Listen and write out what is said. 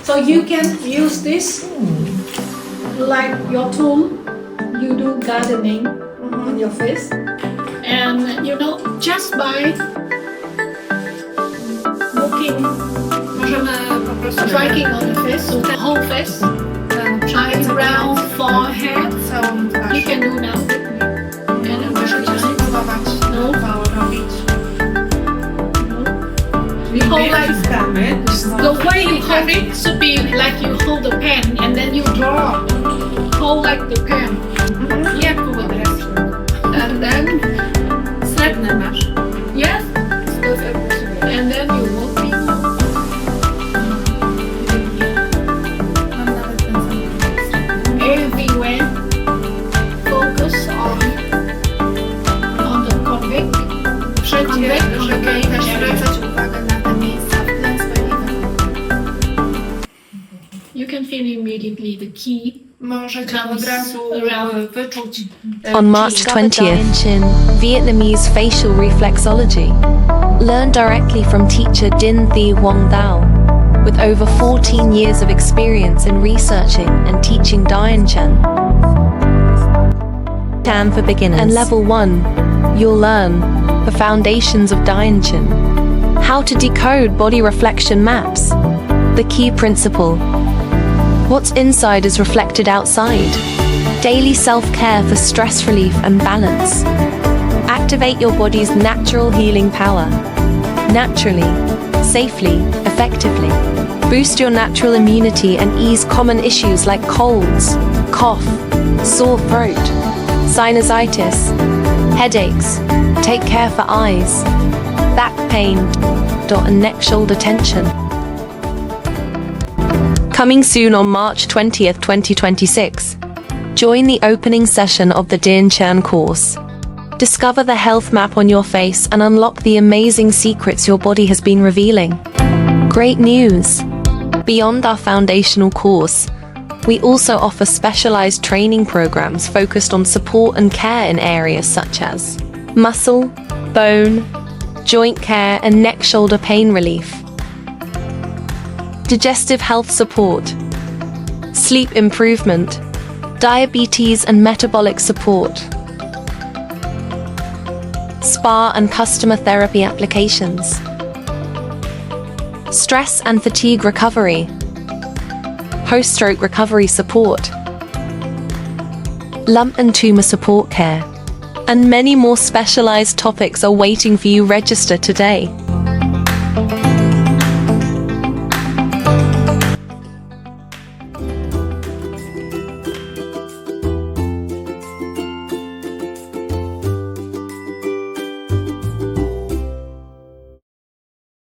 So you can use this like your tool. You do gardening on your face, and you know, just by looking, Możemy po prostu striking on the face, so the whole face, eyebrow, forehead. całą twarz. You can do now. And Możecie spróbować No. robić. You hold like Naciskamy. the way you hold it should be like you hold the pen and then you draw. Hold like the pen, Jak długotres? and then Srebrne masz. yes, and then you walk people. Mam nawet ten sam. Everywhere. Focus on the convict. Wszędzie, żeby Convict też area. zwracać uwagę na te miejsca w tle swojego. You can feel immediately the key. Możecie od razu wyczuć. On March 20th, Dien Chan, Vietnamese facial reflexology. Learn directly from teacher Dinh Thao, with over 14 years of experience in researching and teaching Dien Chan. Chan for beginners. And level 1, you'll learn the foundations of Dien Chan. How to decode body reflection maps. The key principle. What's inside is reflected outside. Daily self-care for stress relief and balance. Activate your body's natural healing power. Naturally, safely, effectively. Boost your natural immunity and ease common issues like colds, cough, sore throat, sinusitis, headaches. Take care for eyes, back pain, and neck-shoulder tension. Coming soon on March 20th, 2026. Join the opening session of the Dien Chan course. Discover the health map on your face and unlock the amazing secrets your body has been revealing. Great news! Beyond our foundational course, we also offer specialized training programs focused on support and care in areas such as muscle, bone, joint care, and neck-shoulder pain relief. Digestive health support, sleep improvement, diabetes and metabolic support, spa and customer therapy applications, stress and fatigue recovery, post-stroke recovery support, lump and tumor support care, and many more specialized topics are waiting for you. Register today.